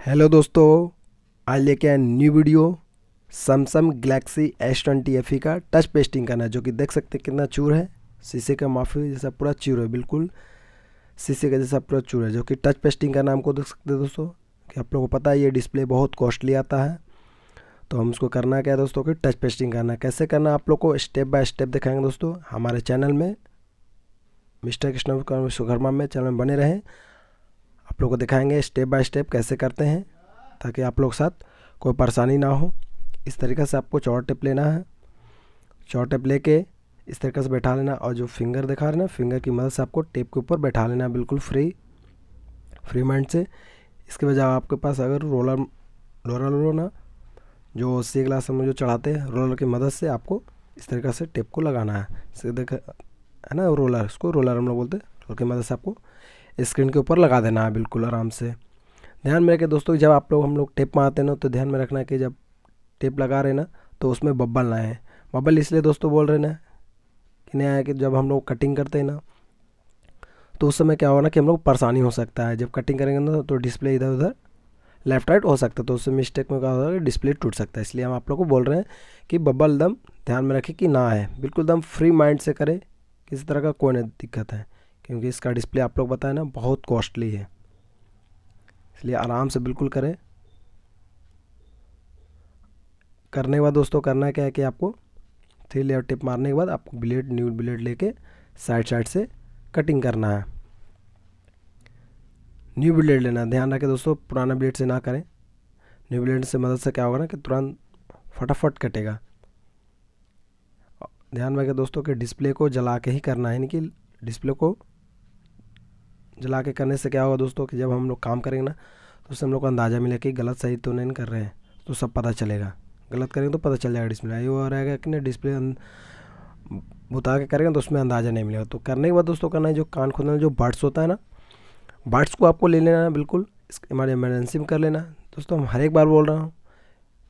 Hello दोस्तों, आज लेके आए new video. Samsung Galaxy S20 FE का टच पेस्टिंग करना है, जो कि देख सकते हैं कितना चूर है। शीशे का माफी जैसा पूरा चूर है, बिल्कुल शीशे का जैसा पूरा चूर है, जो कि टच पेस्टिंग करना हमको देख सकते हैं दोस्तों। कि आप लोगों को पता है ये डिस्प्ले बहुत कॉस्टली आता है, तो हम उसको करना क्या है दोस्तों कि टच पेस्टिंग करना है। कैसे करना है आप लोग को स्टेप बाय स्टेप दिखाएंगे दोस्तों हमारे चैनल में, मिस्टर कृष्ण विश्वकर्मा में चैनल में बने रहें। आप लोग को दिखाएंगे स्टेप बाय स्टेप कैसे करते हैं, ताकि आप लोग साथ कोई परेशानी ना हो। इस तरीक़े से आपको चौड़ा टेप लेना है। चौड़ा टेप लेके इस तरीक़े से बैठा लेना, और जो फिंगर दिखा रहे हैं ना, फिंगर की मदद से आपको टेप के ऊपर बैठा लेना, बिल्कुल फ्री माइंड से। इसके बजाय आपके पास अगर रोलर रोलर हो ना, जो सी ग्लास में जो चढ़ाते हैं, रोलर की मदद से आपको इस तरीक़े से टेप को लगाना है। इसे देख है ना, रोलर, इसको रोलर हम लोग बोलते हैं। रोलर की मदद से आपको स्क्रीन के ऊपर लगा देना है, बिल्कुल आराम से। ध्यान में रखें दोस्तों, जब आप लोग हम लोग टेप मारते हैं ना, तो ध्यान में रखना है कि जब टेप लगा रहे हैं ना, तो उसमें बब्बल ना है। बब्बल इसलिए दोस्तों बोल रहे ना कि नहीं आया कि जब हम लोग कटिंग करते हैं ना, तो उस समय क्या होगा ना कि हम लोग परेशानी हो सकता है। जब कटिंग करेंगे ना, तो डिस्प्ले इधर उधर लेफ्ट राइट हो सकता है, तो उससे मिस्टेक में क्या होगा कि डिस्प्ले टूट सकता है। इसलिए हम आप लोग को बोल रहे हैं कि बब्बल एकदम ध्यान में रखें कि ना है, बिल्कुल एकदम फ्री माइंड से करें, किसी तरह का कोई नहीं दिक्कत है। क्योंकि इसका डिस्प्ले आप लोग बताए ना बहुत कॉस्टली है, इसलिए आराम से बिल्कुल करें। करने के बाद दोस्तों करना क्या है कि आपको 3 लेयर टिप मारने के बाद आपको न्यू ब्लेड लेके साइड से कटिंग करना है। न्यू ब्लेड लेना है, ध्यान रखें दोस्तों पुराना ब्लेड से ना करें। न्यू ब्लेड से मदद से क्या होगा ना कि तुरंत फटाफट कटेगा। ध्यान रखें दोस्तों कि डिस्प्ले को जला के ही करना है, यानी कि डिस्प्ले को जला के करने से क्या होगा दोस्तों कि जब हम लोग काम करेंगे ना, तो उससे हम लोग को अंदाज़ा मिलेगा कि गलत सही तो नहीं कर रहे हैं, तो सब पता चलेगा। गलत करेंगे तो पता चल जाएगा डिस्प्ले, ये हो रहेगा कि नहीं डिस्प्ले बुता के करेंगे तो उसमें अंदाज़ा नहीं मिलेगा। तो करने के बाद दोस्तों करना है, जो कान खोलने में जो बड्स होता है ना, बड्स को आपको ले लेना है, बिल्कुल हमारे इमरजेंसी में कर लेना है दोस्तों। हम हर एक बार बोल रहा हूँ,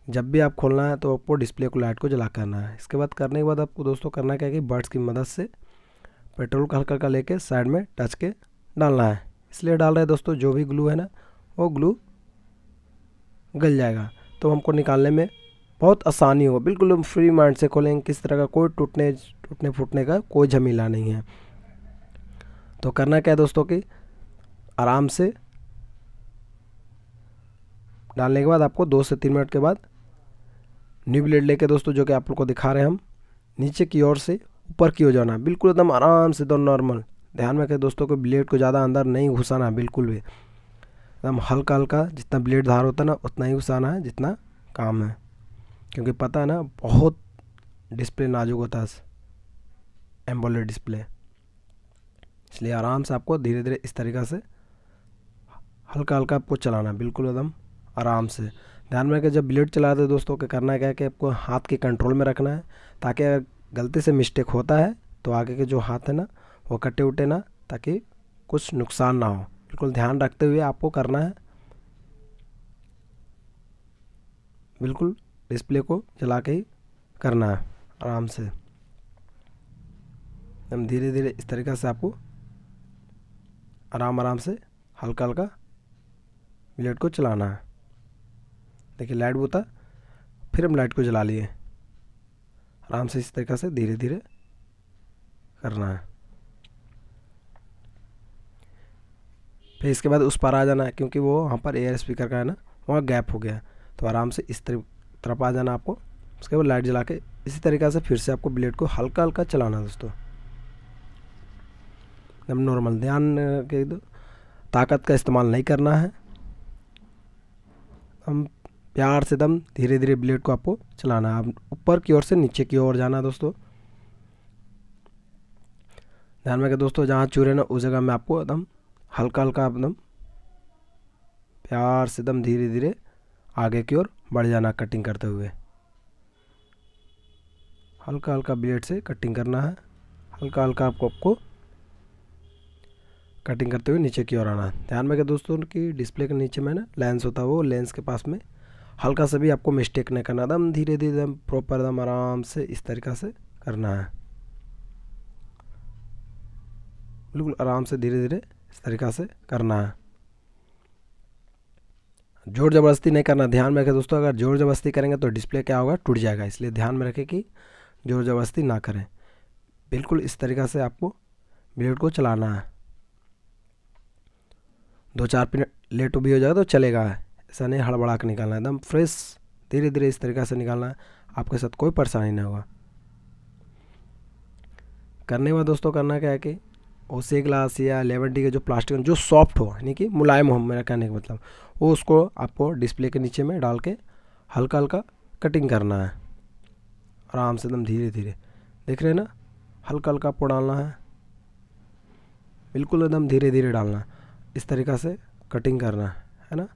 जब भी आप खोलना है तो आपको डिस्प्ले को लाइट को जला करना है। इसके बाद करने के बाद आपको दोस्तों करना क्या है कि बड्स की मदद से पेट्रोल का हल्का हल्का लेके साइड में टच के डालना है। इसलिए डाल रहे हैं दोस्तों, जो भी ग्लू है ना, वो ग्लू गल जाएगा, तो हमको निकालने में बहुत आसानी होगा। बिल्कुल हम फ्री माइंड से खोलेंगे, किस तरह का कोई टूटने फूटने का कोई झमेला नहीं है। तो करना क्या है दोस्तों कि आराम से डालने के बाद आपको 2 से 3 मिनट के बाद न्यू ब्लेड लेके दोस्तों, जो कि आप लोग को दिखा रहे हैं हम, नीचे की ओर से ऊपर की ओर जाना, बिल्कुल एकदम आराम से, एकदम नॉर्मल। ध्यान में रखें दोस्तों कि ब्लेड को ज़्यादा अंदर नहीं घुसाना, बिल्कुल भी एकदम हल्का हल्का, जितना ब्लेड धार होता है ना उतना ही घुसाना है जितना काम है। क्योंकि पता है ना बहुत डिस्प्ले नाजुक होता है, एम्बोलेड डिस्प्ले। इसलिए आराम से आपको धीरे धीरे इस तरीक़ा से हल्का हल्का आपको चलाना है, बिल्कुल एकदम आराम से। ध्यान में रखें जब ब्लेड चलाते हैं दोस्तों कि करना क्या है कि आपको हाथ के कंट्रोल में रखना है, ताकि अगर गलती से मिस्टेक होता है तो आगे के जो हाथ है ना वो कटे उटे ना, ताकि कुछ नुकसान ना हो। बिल्कुल ध्यान रखते हुए आपको करना है, बिल्कुल डिस्प्ले को जला के ही करना है आराम से। एकदम धीरे धीरे इस तरीक़े से आपको आराम से हल्का हल्का ब्लेड को चलाना है। देखिए लाइट बुता, फिर हम लाइट को जला लिए। आराम से इस तरीक़े से धीरे धीरे करना है। फिर इसके बाद उस पर आ जाना है, क्योंकि वो वहाँ पर एयर स्पीकर का है ना, वहाँ गैप हो गया, तो आराम से इस तरफ आ जाना आपको। उसके बाद लाइट जला के इसी तरीक़े से फिर से आपको ब्लेड को हल्का हल्का चलाना है दोस्तों, एकदम नॉर्मल। ध्यान के ताकत का इस्तेमाल नहीं करना है, हम प्यार से दम धीरे धीरे ब्लेड को आपको चलाना है। ऊपर की ओर से नीचे की ओर जाना है दोस्तों। ध्यान में दोस्तों जहाँ चूरे ना उस जगह में आपको एकदम हल्का हल्का एकदम प्यार से एकदम धीरे धीरे आगे की ओर बढ़ जाना, कटिंग करते हुए हल्का हल्का ब्लेड से कटिंग करना है। हल्का हल्का आपको कटिंग करते हुए नीचे की ओर आना है। ध्यान में दोस्तों कि डिस्प्ले के नीचे में ना लेंस होता है, वो लेंस के पास में हल्का सा भी आपको मिस्टेक नहीं करना, एकदम धीरे धीरे एकदम प्रॉपर एकदम आराम से इस तरीक़ा से करना है, बिल्कुल आराम से धीरे धीरे इस तरीक़ा से करना है। जोर ज़बरदस्ती नहीं करना, ध्यान में रखें दोस्तों। अगर जोर ज़बरदस्ती करेंगे तो डिस्प्ले क्या होगा, टूट जाएगा। इसलिए ध्यान में रखें कि जोर ज़बरदस्ती ना करें। बिल्कुल इस तरीक़ा से आपको ब्लेड को चलाना है। 2-4 मिनट लेट भी हो जाएगा तो चलेगा, ऐसा नहीं हड़बड़ा के निकालना है, एकदम फ्रेश धीरे धीरे इस तरीक़ा से निकालना है। आपके साथ कोई परेशानी नहीं होगा। करने के बाद दोस्तों करना क्या है कि ओसी ग्लास या 11D के जो प्लास्टिक जो सॉफ्ट हो, यानी कि मुलायम हो, मेरा कहने का मतलब, वो उसको आपको डिस्प्ले के नीचे में डाल के हल्का हल्का कटिंग करना है, आराम से एकदम धीरे धीरे। देख रहे हैं ना, हल्का हल्का आपको डालना है, बिल्कुल एकदम धीरे धीरे डालना है। इस तरीक़ा से कटिंग करना है ना,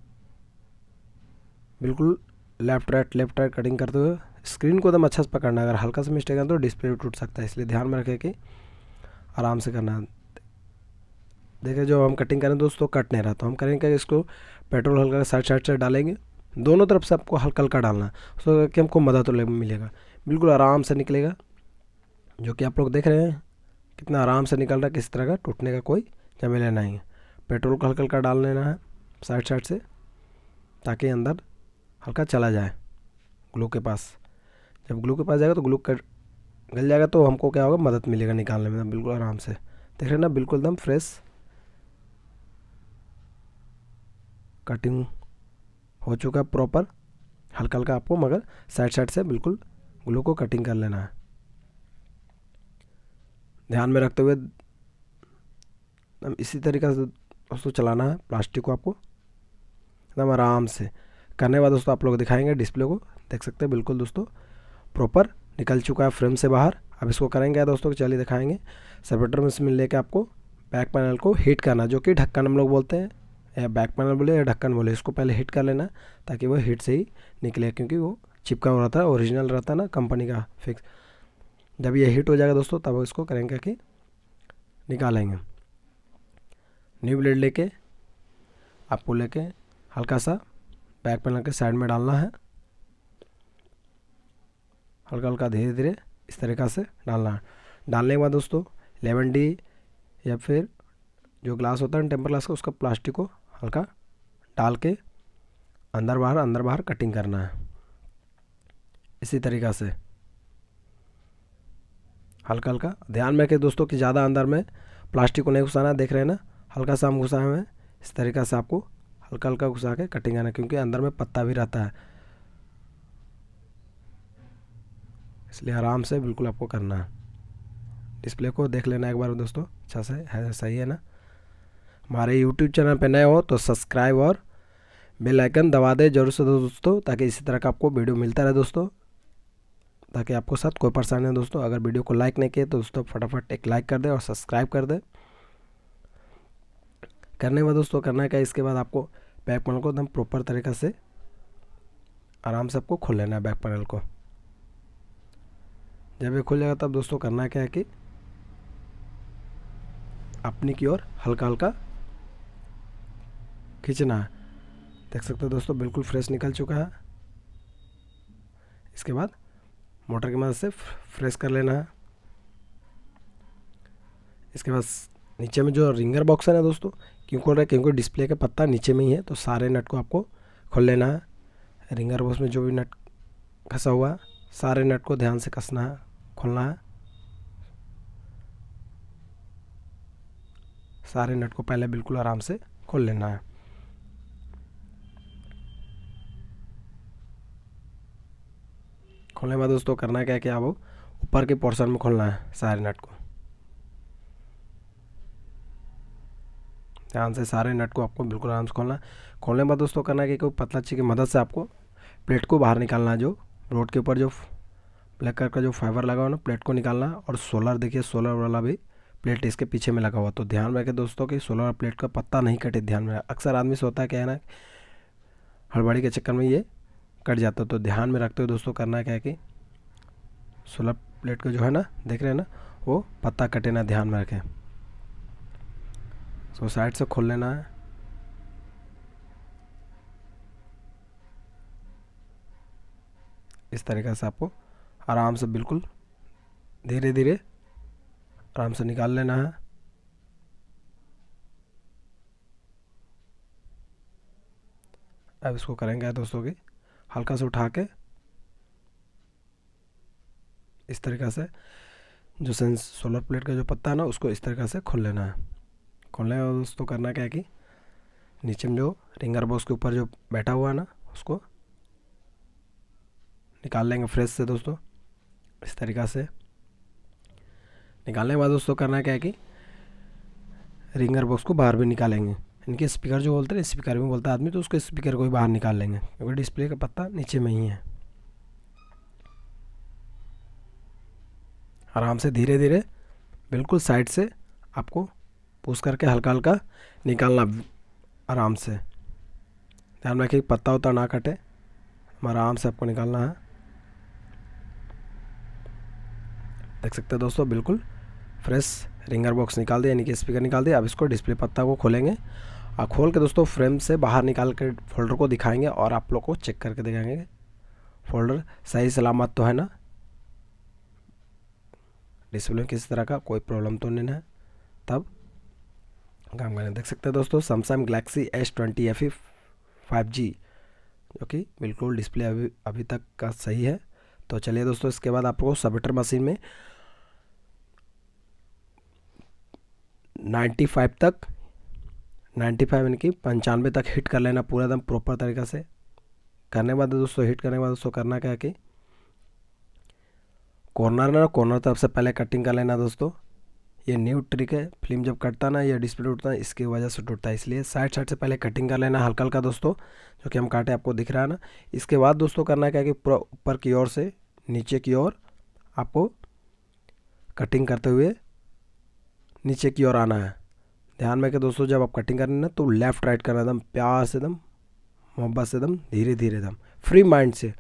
बिल्कुल लेफ़्ट राइट कटिंग करते हुए स्क्रीन को एकदम अच्छा से पकड़ना है। अगर हल्का सा मिस्टेक है तो डिस्प्ले टूट सकता है, इसलिए ध्यान में रखें कि आराम से करना है। देखिए जो हम कटिंग करें दोस्तों कट नहीं रहा, तो हम करेंगे इसको पेट्रोल हल्का साइड से डालेंगे, दोनों तरफ से आपको हल्का हल्का डालना है, उसको कि हमको मदद मिलेगा, बिल्कुल आराम से निकलेगा। जो कि आप लोग देख रहे हैं कितना आराम से निकल रहा है, किस तरह का टूटने का कोई झमेला नहीं है। पेट्रोल को हल्का हल्का डाल लेना है साइड से, ताकि अंदर हल्का चला जाए ग्लू के पास। जब ग्लू के पास जाएगा तो ग्लू गल जाएगा, तो हमको क्या होगा, मदद मिलेगा निकालने में बिल्कुल आराम से। देख रहे हैं ना, बिल्कुल एकदम फ्रेश कटिंग हो चुका प्रॉपर। हल्का हल्का आपको मगर साइड से बिल्कुल ग्लू को कटिंग कर लेना है, ध्यान में रखते हुए एकदम इसी तरीक़े से दोस्तों चलाना है प्लास्टिक को आपको एकदम आराम से। करने के बाद दोस्तों आप लोग दिखाएंगे डिस्प्ले को, देख सकते हैं बिल्कुल दोस्तों प्रॉपर निकल चुका है फ्रेम से बाहर। अब इसको करेंगे दोस्तों, चलिए दिखाएंगे। सेपरेटर में लेके आपको बैक पैनल को हीट करना, जो कि ढक्कन हम लोग बोलते हैं, या बैक पैनल बोले या ढक्कन बोले, इसको पहले हीट कर लेना ताकि वो हीट से ही निकले, क्योंकि वो चिपका हुआ रहता है, ओरिजिनल रहता है ना कंपनी का फिक्स। जब ये हीट हो जाएगा दोस्तों तब इसको करेंगे कि निकालेंगे। न्यू ब्लेड लेके आपको लेके हल्का सा बैक पैनल के साइड में डालना है, हल्का हल्का धीरे धीरे इस तरीक़ा से डालना है। डालने के बाद दोस्तों 11D या फिर जो ग्लास होता है टेम्पर ग्लास का, उसका प्लास्टिक को हल्का डाल के अंदर बाहर कटिंग करना है, इसी तरीक़ा से हल्का हल्का। ध्यान में रखें दोस्तों कि ज़्यादा अंदर में प्लास्टिक को नहीं घुसाना, देख रहे हैं ना हल्का सा हम घुसाए हुए हैं, इस तरीक़ा से आपको हल्का हल्का घुसा के कटिंग करना है, क्योंकि अंदर में पत्ता भी रहता है, इसलिए आराम से बिल्कुल आपको करना है। डिस्प्ले को देख लेना एक बार दोस्तों अच्छा से है, सही है ना। हमारे यूट्यूब चैनल पे नए हो तो सब्सक्राइब और बेल आइकन दबा दे जरूर से दोस्तों, ताकि इसी तरह का आपको वीडियो मिलता रहे दोस्तों, ताकि आपको साथ कोई परेशानी नहीं दोस्तों। अगर वीडियो को लाइक नहीं किए तो दोस्तों फटाफट एक लाइक कर दे और सब्सक्राइब कर दे। करने के बाद दोस्तों करना है क्या, इसके बाद आपको बैक पैनल को एकदम प्रॉपर तरीक़े से आराम से आपको खोल लेना है बैक पैनल को। जब ये खुल जाएगा तब दोस्तों करना क्या है कि अपनी की ओर हल्का हल्का खींचना है। देख सकते हो दोस्तों बिल्कुल फ्रेश निकल चुका है। इसके बाद मोटर की मदद से फ्रेश कर लेना है। इसके बाद नीचे में जो रिंगर बॉक्स है ना दोस्तों, क्यों खोल रहा है, क्योंकि डिस्प्ले का पत्ता नीचे में ही है, तो सारे नट को आपको खोल लेना है। रिंगर बॉक्स में जो भी नट फंसा हुआ है सारे नट को ध्यान से कसना है, खोलना है। सारे नट को पहले बिल्कुल आराम से खोल लेना है। खोलने के बाद दोस्तों करना क्या है कि आप ऊपर के पोर्शन में खोलना है सारे नट को, ध्यान से सारे नट को आपको बिल्कुल आराम से खोलना है। खोलने के बाद दोस्तों करना है कि कोई पतला चीज़ की मदद से आपको प्लेट को बाहर निकालना है। जो रोड के ऊपर जो ब्लैक कलर का जो फाइबर लगा हुआ ना, प्लेट को निकालना है। और सोलर देखिए, सोलर वाला भी प्लेट इसके पीछे में लगा हुआ, तो ध्यान रखें दोस्तों कि सोलर प्लेट का पत्ता नहीं कटे। ध्यान में अक्सर आदमी से होता है क्या है ना, हड़बड़ी के चक्कर में ये कट जाता है, तो ध्यान में रखते हुए दोस्तों करना क्या है कि सोलर प्लेट को जो है ना, देख रहे हैं ना, वो पत्ता कटे ना, ध्यान में रखें। तो साइड से खोल लेना है। इस तरीक़े से आपको आराम से बिल्कुल धीरे धीरे आराम से निकाल लेना है। अब इसको करेंगे दोस्तों कि हल्का से उठा के इस तरीक़ा से जो सेंस सोलर प्लेट का जो पत्ता है ना उसको इस तरीक़ा से खोल लेना है। खोलने के बाद दोस्तों करना क्या है कि नीचे में जो रिंगर बॉक्स के ऊपर जो बैठा हुआ है ना उसको निकाल लेंगे फ्रेश से दोस्तों। इस तरीक़ा से निकालने के बाद दोस्तों करना क्या है कि रिंगर बॉक्स को बाहर भी निकालेंगे। इनके स्पीकर जो बोलते हैं स्पीकर में बोलता है आदमी, तो उसके स्पीकर को भी बाहर निकाल लेंगे क्योंकि डिस्प्ले का पत्ता नीचे में ही है। आराम से धीरे धीरे बिल्कुल साइड से आपको पुश करके हल्का हल्का निकालना, आराम से। ध्यान रखिए पत्ता उतना ना कटे, आराम से आपको निकालना है। देख सकते हैं दोस्तों बिल्कुल फ्रेश रिंगर बॉक्स निकाल दिया, यानी कि स्पीकर निकाल दिया। अब इसको डिस्प्ले पत्ता को खोलेंगे और खोल के दोस्तों फ्रेम से बाहर निकाल कर फोल्डर को दिखाएंगे और आप लोग को चेक करके दिखाएंगे फोल्डर सही सलामत तो है ना, डिस्प्ले में किसी तरह का कोई प्रॉब्लम तो नहीं है, तब काम करें। देख सकते हैं दोस्तों Samsung Galaxy S20 FE 5G जो कि बिल्कुल डिस्प्ले अभी तक का सही है। तो चलिए दोस्तों इसके बाद आपको सबमीटर मशीन में 95 तक 95 यानी कि 95 तक हिट कर लेना पूरा एकदम प्रॉपर तरीक़ा से। करने के बाद दोस्तों हिट करने के बाद दोस्तों करना क्या है कि कॉर्नर तरफ से पहले कटिंग कर लेना दोस्तों। ये न्यू ट्रिक है, फिल्म जब कटता ना या डिस्प्ले टूटता है इसकी वजह से टूटता है, इसलिए साइड से पहले कटिंग कर लेना हल्का हल्का दोस्तों, जो कि हम काटे आपको दिख रहा है ना। इसके बाद दोस्तों करना क्या है कि पूरा ऊपर की ओर से नीचे की ओर आपको कटिंग करते हुए नीचे की ओर आना है। ध्यान में कि दोस्तों जब आप कटिंग करना तो लेफ़्ट राइट करना, एकदम प्यार से, एकदम मोहब्बत से, एकदम धीरे धीरे, एकदम फ्री माइंड से।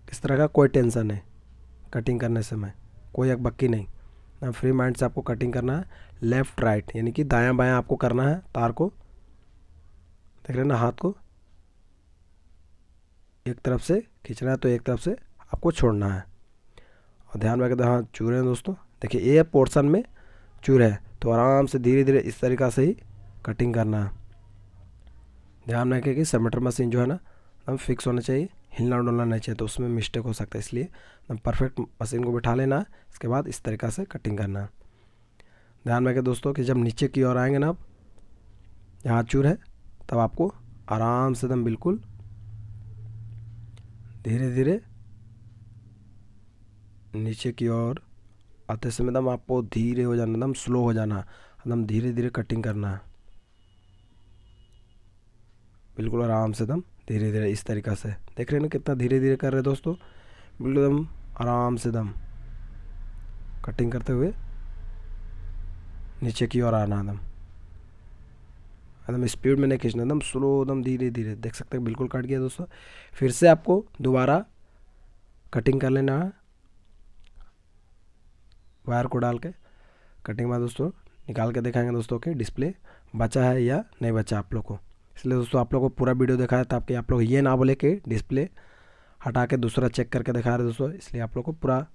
इस तरह का कोई टेंशन नहीं, कटिंग करने समय कोई अकबक्की नहीं, ना फ्री माइंड से आपको कटिंग करना है। लेफ़्ट राइट यानी कि दायां बायां आपको करना है। तार को देख रहे हैं ना, हाथ को एक तरफ से खींचना है तो एक तरफ से आपको छोड़ना है। और ध्यान रखें हाँ चूरे हैं दोस्तों, देखिए ये पोर्शन में चूरे है तो आराम से धीरे धीरे इस तरीक़ा से ही कटिंग करना है। ध्यान रखें कि सबमीटर मशीन जो है ना एकदम फिक्स होना चाहिए, हिलना डुलना नहीं चाहिए, तो उसमें मिस्टेक हो सकता है, इसलिए एकदम परफेक्ट मशीन को बिठा लेना है। इसके बाद इस तरीक़ा से कटिंग करना है। ध्यान रखें दोस्तों कि जब नीचे की ओर आएंगे ना आप जहाँ चूर है तब आपको आराम से एकदम बिल्कुल धीरे धीरे नीचे की ओर आते समय एकदम आपको धीरे हो जाना, एकदम स्लो हो जाना, एकदम धीरे धीरे कटिंग करना है, बिल्कुल आराम से एकदम धीरे धीरे इस तरीक़ा से। देख रहे हैं ना कितना धीरे धीरे कर रहे हैं दोस्तों, बिल्कुल एकदम आराम से एकदम कटिंग करते हुए नीचे की ओर आना, एकदम एकदम स्पीड में नहीं खींचना, एकदम स्लो, एकदम धीरे धीरे। देख सकते हैं बिल्कुल कट गया दोस्तों। फिर से आपको दोबारा कटिंग कर लेना है वायर को डाल के। कटिंग बाद दोस्तों निकाल के दिखाएंगे दोस्तों कि डिस्प्ले बचा है या नहीं बचा आप लोग को। इसलिए दोस्तों आप लोग को पूरा वीडियो दिखाया ताकि आप लोग ये ना बोले कि डिस्प्ले हटा के दूसरा चेक करके दिखा रहे दोस्तों, इसलिए आप लोग को पूरा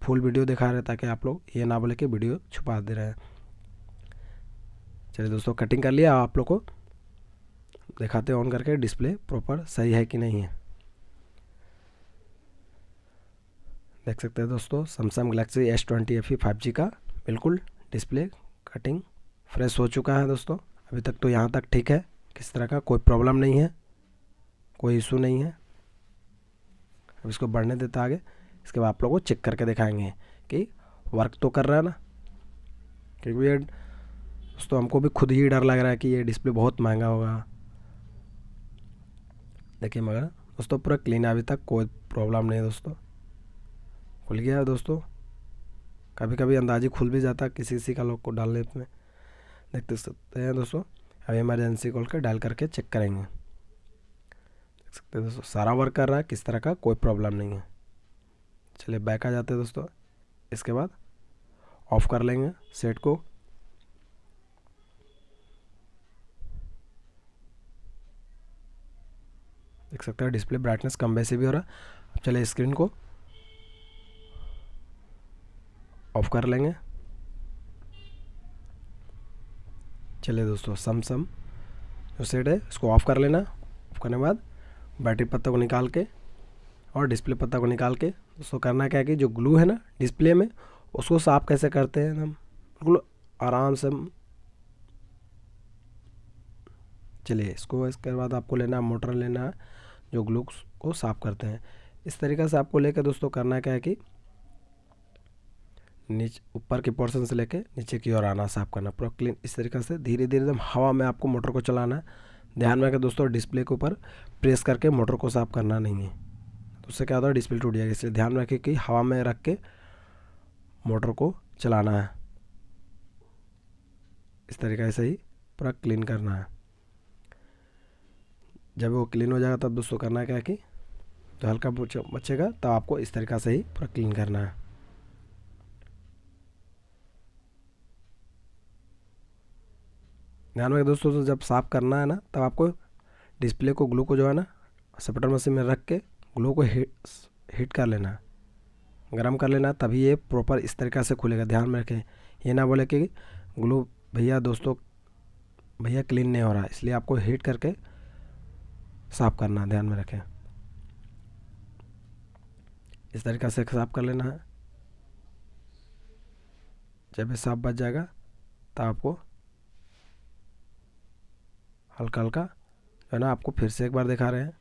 फुल वीडियो दिखा रहे ताकि आप लोग ये ना बोले कि वीडियो छुपा दे रहे हैं। चलिए दोस्तों कटिंग कर लिया, आप लोग को दिखाते ऑन करके डिस्प्ले प्रॉपर सही है कि नहीं है। देख सकते हैं दोस्तों Samsung Galaxy S20 FE 5G का बिल्कुल डिस्प्ले कटिंग फ्रेश हो चुका है दोस्तों। अभी तक तो यहाँ तक ठीक है, किस तरह का कोई प्रॉब्लम नहीं है, कोई इशू नहीं है। अब इसको बढ़ने देता आगे, इसके बाद आप लोगों को चेक करके दिखाएंगे कि वर्क तो कर रहा है ना, क्योंकि ये दोस्तों हमको भी खुद ही डर लग रहा है कि ये डिस्प्ले बहुत महंगा होगा। देखिए मगर दोस्तों पूरा क्लीन है, अभी तक कोई प्रॉब्लम नहीं है दोस्तों, खुल गया है दोस्तों। कभी कभी अंदाज़ी खुल भी जाता है किसी किसी का लोग को डालने में, देखते सकते हैं दोस्तों। अब इमरजेंसी कॉल कर डायल करके चेक करेंगे। देख सकते हैं दोस्तों सारा वर्क कर रहा है, किस तरह का कोई प्रॉब्लम नहीं है। चलिए बैक आ जाते हैं दोस्तों, इसके बाद ऑफ़ कर लेंगे सेट को। देख सकते हैं डिस्प्ले ब्राइटनेस कम वैसे भी हो रहा है। अब चलिए स्क्रीन को ऑफ कर लेंगे। चलिए दोस्तों सैमसंग जो सेट है इसको ऑफ़ कर लेना। ऑफ करने के बाद बैटरी पत्ता को निकाल के और डिस्प्ले पत्ता को निकाल के दोस्तों करना क्या है कि जो ग्लू है ना डिस्प्ले में, उसको साफ़ कैसे करते हैं हम बिल्कुल आराम से। चलिए इसको, इसके बाद आपको लेना मोटर लेना जो ग्लू को साफ़ करते हैं। इस तरीक़े से आपको लेकर दोस्तों करना क्या है कि नीचे ऊपर के पोर्शन से लेके नीचे की ओर आना, साफ़ करना पूरा क्लीन। इस तरीक़े से धीरे धीरे एकदम हवा में आपको मोटर को चलाना है। ध्यान में रखें दोस्तों, डिस्प्ले के ऊपर प्रेस करके मोटर को साफ़ करना नहीं है, तो उससे क्या होता है डिस्प्ले टूट जाएगी। इसलिए ध्यान में रखें कि हवा में रख के मोटर को चलाना है। इस तरीक़े से ही पूरा क्लीन करना है। जब वो क्लीन हो जाएगा तब दोस्तों करना क्या है कि जो हल्का बचेगा तब आपको इस तरीक़े से ही पूरा क्लीन करना है। ध्यान में दोस्तों, तो जब साफ़ करना है ना तब आपको डिस्प्ले को ग्लू को जो है ना सेपरेटर मशीन में रख के ग्लू को हीट कर लेना, गर्म कर लेना, तभी ये प्रॉपर इस तरीक़े से खुलेगा। ध्यान में रखें, ये ना बोले कि ग्लू भैया दोस्तों भैया क्लीन नहीं हो रहा, इसलिए आपको हीट करके साफ़ करना। ध्यान में रखें, इस तरीक़े से साफ़ कर लेना है। जब ये साफ़ बच जाएगा तब आपको हल्का हल्का जो है ना, आपको फिर से एक बार दिखा रहे हैं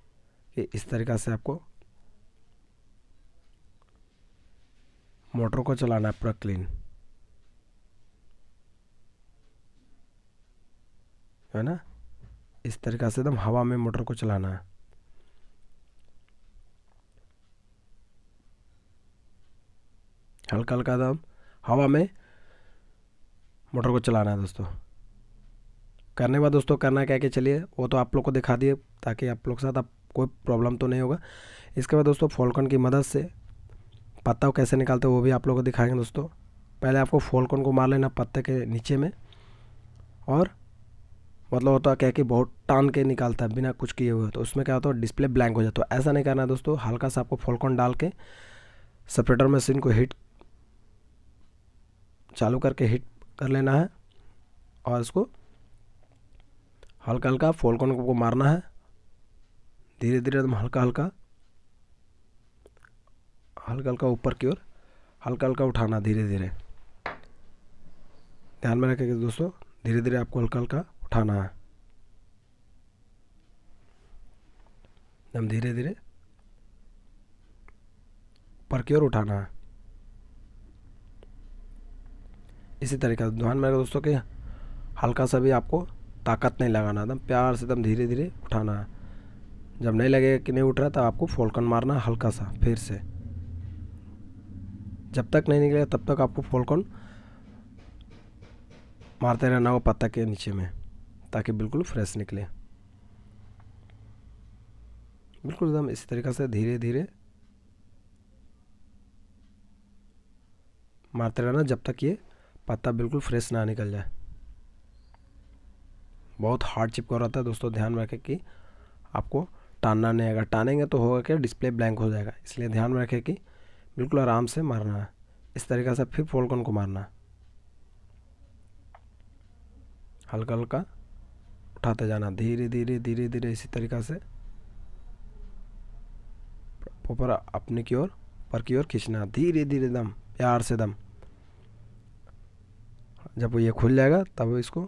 कि इस तरीक़ा से आपको मोटर को चलाना है पूरा क्लीन, है ना। इस तरीक़ा से एकदम हवा में मोटर को चलाना है। हल्का हल्का एकदम हवा में मोटर को चलाना है दोस्तों। करने के बाद दोस्तों करना क्या है कि चलिए वो तो आप लोग को दिखा दिए ताकि आप लोग के साथ आप कोई प्रॉब्लम तो नहीं होगा। इसके बाद दोस्तों फोल्कन की मदद से पत्ता को कैसे निकालते हैं वो भी आप लोग को दिखाएंगे दोस्तों। पहले आपको फोल्कन को मार लेना पत्ते के नीचे में, और मतलब होता क्या है कि बहुत टान के निकालता है बिना कुछ किए हुए, तो उसमें क्या होता है डिस्प्ले ब्लैंक हो जाता है। तो ऐसा नहीं करना है दोस्तों, हल्का सा आपको फोल्कन डाल के सेपरेटर मशीन को हीट चालू करके हीट कर लेना है, और इसको हल्का हल्का फोल्कन को मारना है धीरे धीरे, एकदम हल्का हल्का हल्का हल्का ऊपर की ओर हल्का हल्का उठाना धीरे धीरे। ध्यान में रखें दोस्तों, धीरे धीरे आपको हल्का हल्का उठाना है, एकदम धीरे धीरे ऊपर की ओर उठाना है। इसी तरीके से ध्यान में रखें दोस्तों कि हल्का सा भी आपको ताकत नहीं लगाना, एकदम प्यार से एकदम धीरे धीरे उठाना है। जब नहीं लगेगा कि नहीं उठ रहा तब आपको फोल्कन मारना हल्का सा फिर से। जब तक नहीं निकलेगा तब तक आपको फोल्कन मारते रहना हो पत्ता के नीचे में, ताकि बिल्कुल फ्रेश निकले। बिल्कुल एकदम इसी तरीके से धीरे धीरे मारते रहना जब तक ये पत्ता बिल्कुल फ्रेश ना निकल जाए। बहुत हार्ड चिपका रहता है दोस्तों, ध्यान में रखें कि आपको टानना नहीं आएगा। टानेंगे तो होगा क्या डिस्प्ले ब्लैंक हो जाएगा, इसलिए ध्यान में रखें कि बिल्कुल आराम से मारना है। इस तरीक़े से फिर फोल्कन को मारना, हल्का हल्का उठाते जाना धीरे धीरे धीरे धीरे। इसी तरीक़े से ऊपर अपने की ओर ऊपर की ओर खींचना धीरे धीरे एकदम प्यार से एकदम। जब ये खुल जाएगा तब इसको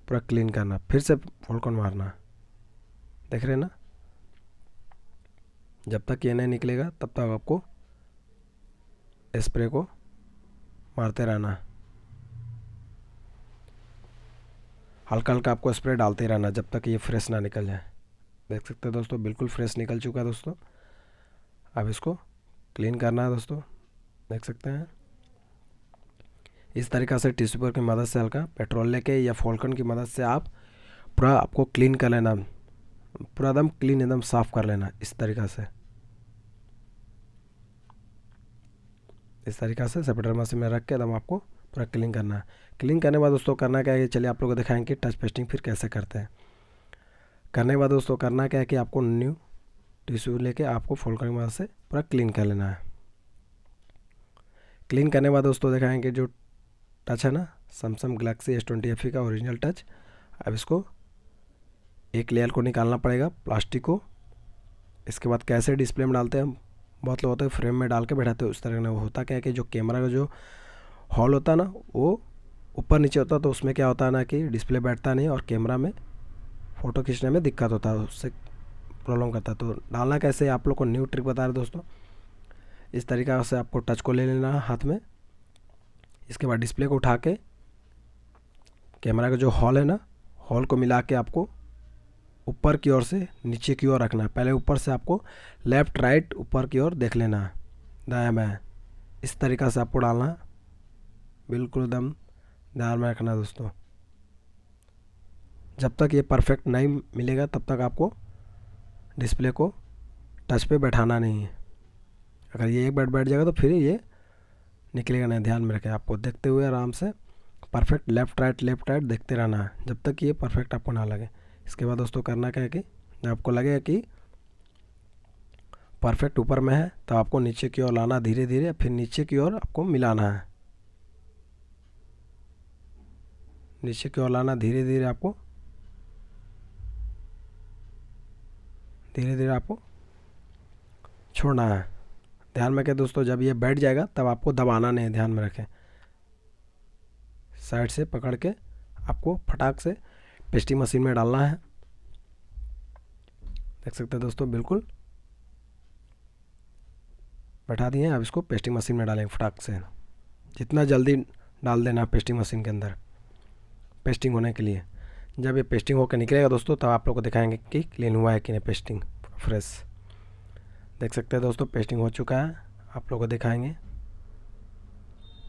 पूरा क्लीन करना, फिर से फोल्कन मारना। देख रहे हैं ना, जब तक ये नहीं निकलेगा तब तक आपको स्प्रे को मारते रहना, हल्का हल्का आपको स्प्रे डालते रहना जब तक ये फ्रेश ना निकल जाए। देख सकते हैं दोस्तों बिल्कुल फ्रेश निकल चुका है दोस्तों। अब इसको क्लीन करना है दोस्तों, देख सकते हैं। इस तरीक़ा से टिश्यू पेपर की मदद से हल्का पेट्रोल लेके या फोल्कन की मदद से आप पूरा आपको क्लीन कर लेना, पूरा एकदम क्लीन एकदम साफ़ कर लेना। इस तरीक़ा से सेपरेटर मशीन में रख के एकदम आपको पूरा क्लीन करना है। क्लीन करने के बाद दोस्तों करना क्या है, चलिए आप लोगों को दिखाएंगे टच पेस्टिंग फिर कैसे करते हैं। करने के बाद दोस्तों करना क्या है कि आपको न्यू टिश्यू लेके आपको फोल्डर की मदद से पूरा क्लीन कर लेना है। क्लीन करने के बाद दोस्तों दिखाएंगे जो टच है ना सैमसंग गैलेक्सी S20 FE का ओरिजिनल टच। अब इसको एक लेयर को निकालना पड़ेगा प्लास्टिक को। इसके बाद कैसे डिस्प्ले में डालते हैं, बहुत लोग होते हैं फ्रेम में डाल के बैठाते हैं, उस तरह का वो होता क्या है कि जो कैमरा का जो हॉल होता है ना वो ऊपर नीचे होता है, तो उसमें क्या होता है ना कि डिस्प्ले बैठता नहीं और कैमरा में फ़ोटो खींचने में दिक्कत होता है, उससे प्रॉब्लम करता है। तो डालना कैसे, आप लोग को न्यू ट्रिक बता रहे दोस्तों। इस तरीक़ा से आपको टच को ले लेना है हाथ में। इसके बाद डिस्प्ले को उठा के कैमरा का जो हॉल है ना, हॉल को मिला के आपको ऊपर की ओर से नीचे की ओर रखना है। पहले ऊपर से आपको लेफ़्ट राइट ऊपर की ओर देख लेना है, दायां बायां, इस तरीक़ा से आपको डालना है। बिल्कुल एकदम ध्यान में रखना दोस्तों। जब तक ये परफेक्ट नहीं मिलेगा तब तक आपको डिस्प्ले को टच पे बैठाना नहीं है। अगर ये एक बार बैठ जाएगा तो फिर ये निकलेगा नहीं। ध्यान में रखें, आपको देखते हुए आराम से परफेक्ट लेफ़्ट राइट देखते रहना है जब तक ये परफेक्ट आपको ना लगे। इसके बाद दोस्तों करना क्या है कि जब आपको लगेगा कि परफेक्ट ऊपर में है तो आपको नीचे की ओर लाना धीरे धीरे, फिर नीचे की ओर आपको मिलाना है। नीचे की ओर लाना धीरे धीरे आपको, धीरे धीरे आपको छोड़ना है। ध्यान में रखें दोस्तों, जब ये बैठ जाएगा तब आपको दबाना नहीं है, ध्यान में रखें। साइड से पकड़ के आपको फटाक से पेस्टिंग मशीन में डालना है। देख सकते हैं दोस्तों, बिल्कुल बैठा दिए हैं। अब इसको पेस्टिंग मशीन में डालेंगे फटाक से। जितना जल्दी डाल देना पेस्टिंग मशीन के अंदर पेस्टिंग होने के लिए। जब ये पेस्टिंग होकर निकलेगा दोस्तों तब आप लोग को दिखाएंगे कि क्लीन हुआ है कि नहीं, पेस्टिंग फ्रेश। देख सकते हैं दोस्तों, पेस्टिंग हो चुका है, आप लोग को दिखाएंगे।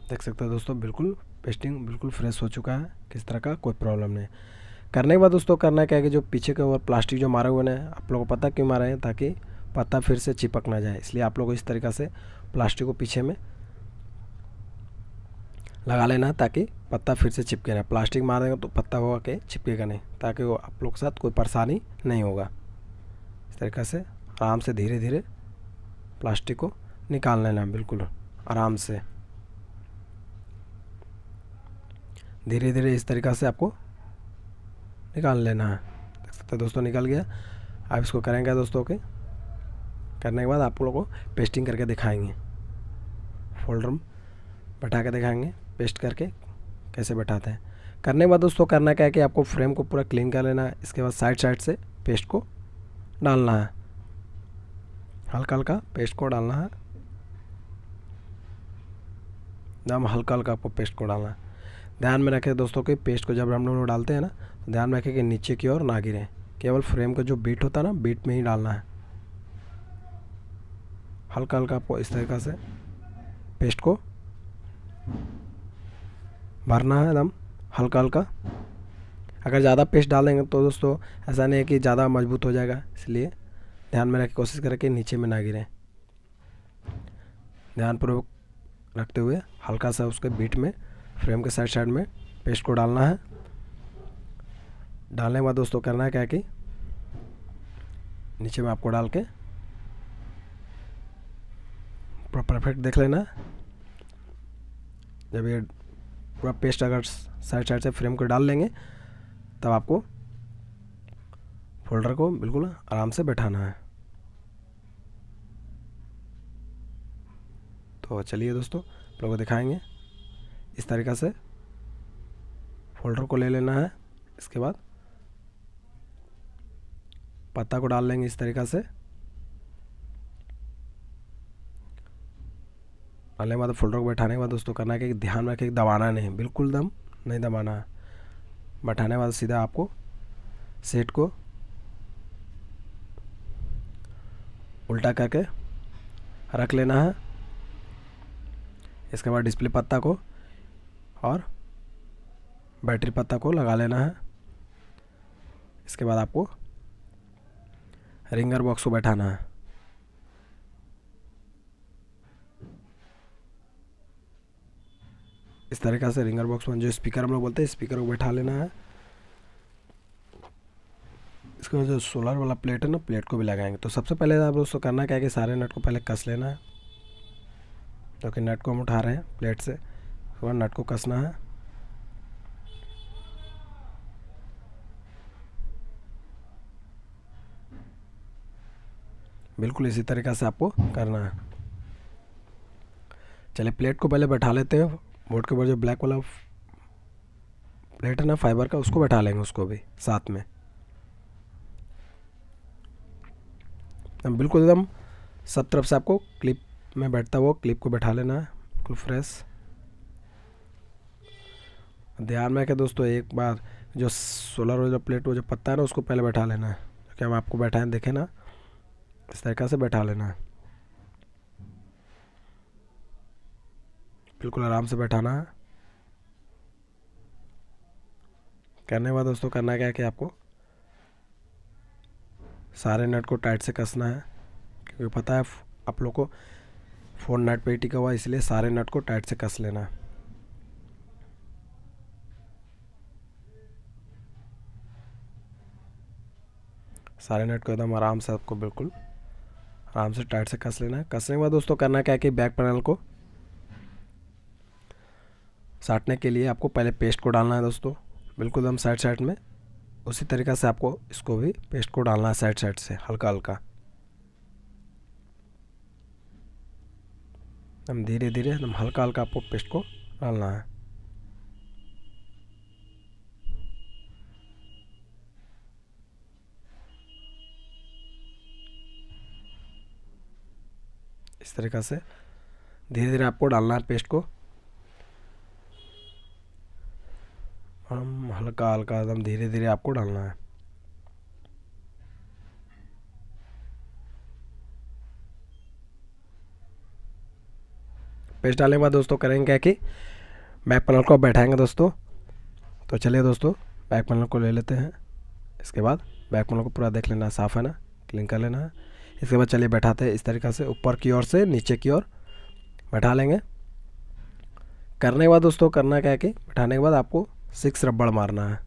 देख सकते हैं दोस्तों, बिल्कुल पेस्टिंग बिल्कुल फ्रेश हो चुका है, किस तरह का कोई प्रॉब्लम नहीं। करने के बाद दोस्तों करना क्या है कि जो पीछे के ऊपर प्लास्टिक जो मारे हुए हैं, आप लोगों को पता क्यों मारे हैं, ताकि पत्ता फिर से चिपक ना जाए। इसलिए आप लोग को इस तरीक़ा से प्लास्टिक को पीछे में लगा लेना ताकि पत्ता फिर से चिपके ना। प्लास्टिक मारेंगे तो पत्ता होगा कि चिपकेगा नहीं, ताकि वो आप लोग के साथ कोई परेशानी नहीं होगा। इस तरीक़े से आराम से धीरे धीरे प्लास्टिक को निकाल लेना, बिल्कुल आराम से धीरे धीरे इस तरीक़ा से आपको निकाल लेना है। देख सकते हैं दोस्तों, निकल गया। अब इसको करेंगे दोस्तों के करने के बाद आप लोगों को पेस्टिंग करके दिखाएंगे, फोल्डर में बैठा के दिखाएंगे पेस्ट करके कैसे बैठाते हैं। करने के बाद दोस्तों करना क्या है कि आपको फ्रेम को पूरा क्लीन कर लेना है। इसके बाद साइड साइड से पेस्ट को डालना है, हल्का हल्का पेस्ट को डालना है, एकदम हल्का हल्का आपको पेस्ट को डालना है। ध्यान में रखें दोस्तों कि पेस्ट को जब हम लोग डालते हैं ना, तो ध्यान में रखें कि नीचे की ओर ना गिरे, केवल फ्रेम का जो बीट होता है ना, बीट में ही डालना है। हल्का हल्का आपको इस तरीक़ा से पेस्ट को भरना है, एकदम हल्का हल्का। अगर ज़्यादा पेस्ट डालेंगे तो दोस्तों ऐसा नहीं है कि ज़्यादा मजबूत हो जाएगा, इसलिए ध्यान में रख के कोशिश करें कि नीचे में ना गिरे। ध्यानपूर्वक रखते हुए हल्का सा उसके बीट में फ्रेम के साइड साइड में पेस्ट को डालना है। डालने के बाद दोस्तों करना है क्या कि नीचे में आपको डाल के पूरा परफेक्ट देख लेना। जब ये पूरा पेस्ट अगर साइड साइड से फ्रेम को डाल लेंगे तब आपको फोल्डर को बिल्कुल आराम से बैठाना है। तो चलिए दोस्तों आप लोगों को दिखाएंगे। इस तरीक़ा से फोल्डर को ले लेना है। इसके बाद पत्ता को डाल लेंगे इस तरीक़ा से। डालने के बाद फोल्डर को बैठाने के बाद दोस्तों करना है कि ध्यान रखें कि दबाना नहीं, बिल्कुल दम नहीं दबाना है। बैठाने के बाद सीधा आपको सेट को उल्टा करके रख लेना है। इसके बाद डिस्प्ले पत्ता को और बैटरी पत्ता को लगा लेना है। इसके बाद आपको रिंगर बॉक्स को बैठाना है। इस तरीक़ा से रिंगर बॉक्स में जो स्पीकर हम लोग बोलते हैं, स्पीकर को बैठा लेना है। इसके बाद जो सोलर वाला प्लेट है ना, प्लेट को भी लगाएंगे। तो सबसे पहले आप दोस्तों करना क्या है कि सारे नट को पहले कस लेना है। तो कि नट को हम उठा रहे हैं प्लेट से, उसके बाद नट को कसना है। बिल्कुल इसी तरीक़े से आपको करना है। चलिए प्लेट को पहले बैठा लेते हैं। बोर्ड के ऊपर जो ब्लैक वाला प्लेट है ना फाइबर का, उसको बैठा लेंगे उसको भी साथ में। बिल्कुल एकदम सब तरफ से आपको क्लिप में बैठता हुआ क्लिप को बैठा लेना है, बिल्कुल फ्रेश। ध्यान में रखें दोस्तों, एक बार जो सोलर वाला प्लेट वो जो पत्ता है ना उसको पहले बैठा लेना है। क्या हम आपको बैठाएं देखें ना, इस तरीक़ा से बैठा लेना है, बिल्कुल आराम से बैठाना है। करने के बाद दोस्तों करना क्या है कि आपको सारे नट को टाइट से कसना है, क्योंकि पता है आप लोग को फ़ोन नट पे ही टिका हुआ है, इसलिए सारे नट को टाइट से कस लेना है। सारे नट को एकदम आराम से आपको बिल्कुल आराम से टाइट से कस लेना है। कसने के बाद दोस्तों करना क्या है कि बैक पैनल को साटने के लिए आपको पहले पेस्ट को डालना है दोस्तों, बिल्कुल एकदम साइड साइड में। उसी तरीक़े से आपको इसको भी पेस्ट को डालना है साइड साइड से हल्का हल्का, एकदम धीरे धीरे एकदम हल्का हल्का आपको पेस्ट को डालना है। इस तरीक़ा से धीरे धीरे आपको डालना है पेस्ट को, हल्का हल्का एकदम धीरे धीरे आपको डालना है। पेस्ट डालने के बाद दोस्तों करेंगे क्या कि बैक पैनल को बैठाएंगे दोस्तों। तो चलिए दोस्तों बैक पैनल को ले लेते हैं। इसके बाद बैक पैनल को पूरा देख लेना, साफ़ है ना, क्लीन कर लेना है। इसके बाद चलिए बैठाते हैं इस तरीक़े से, ऊपर की ओर से नीचे की ओर बैठा लेंगे। करने के बाद दोस्तों करना क्या है कि बैठाने के बाद आपको 6 रबड़ मारना है।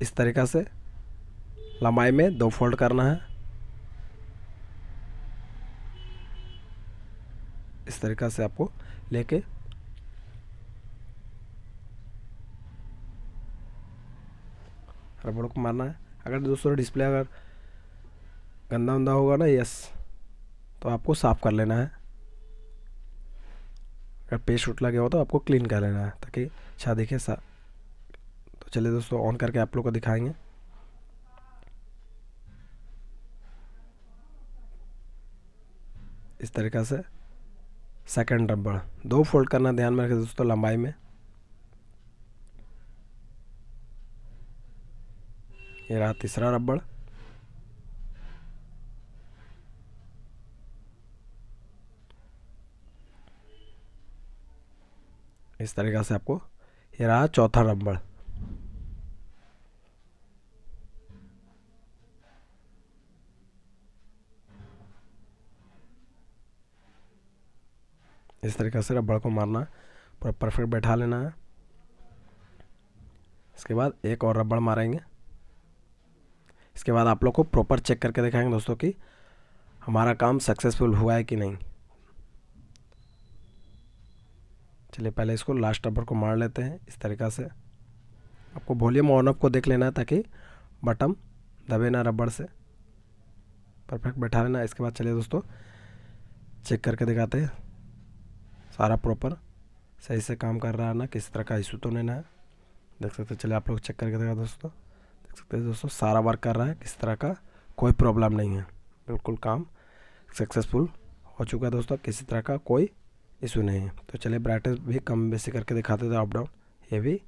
इस तरीक़ा से लंबाई में 2 फोल्ड करना है। इस तरीक़ा से आपको लेके रबड़ को मारना है। अगर दोस्तों डिस्प्ले अगर गंदा उंदा होगा ना, यस, तो आपको साफ़ कर लेना है। अगर पेस्ट उठ लगे हो तो आपको क्लीन कर लेना है ताकि अच्छा दिखे सा। तो चलिए दोस्तों ऑन करके आप लोग को दिखाएंगे। इस तरीक़ा से सेकंड रबड़ 2 फोल्ड करना, ध्यान में रखें दोस्तों लंबाई में। ये रहा तीसरा रबड़। इस तरीक़ा से आपको ये रहा चौथा रबड़। इस तरीक़े से रबड़ को मारना, पूरा परफेक्ट बैठा लेना है। इसके बाद एक और रबड़ मारेंगे। इसके बाद आप लोग को प्रॉपर चेक करके दिखाएंगे दोस्तों कि हमारा काम सक्सेसफुल हुआ है कि नहीं। चलिए पहले इसको लास्ट रबर को मार लेते हैं। इस तरीक़ा से आपको वॉल्यूम ऑन ऑफ को देख लेना है ताकि बटन दबे ना रबड़ से, परफेक्ट बैठा लेना। इसके बाद चलिए दोस्तों चेक करके दिखाते हैं सारा प्रॉपर सही से काम कर रहा है ना, किस तरह का इशू तो नहीं ना है। देख सकते हैं, चलिए आप लोग चेक करके देखा दोस्तों, देख सकते हैं दोस्तों सारा वर्क कर रहा है, किस तरह का कोई प्रॉब्लम नहीं है, बिल्कुल काम सक्सेसफुल हो चुका है दोस्तों, किसी तरह का कोई इशू नहीं है। तो चलिए ब्राइटनेस भी कम बेसी करके दिखाते थे अप डाउन, ये भी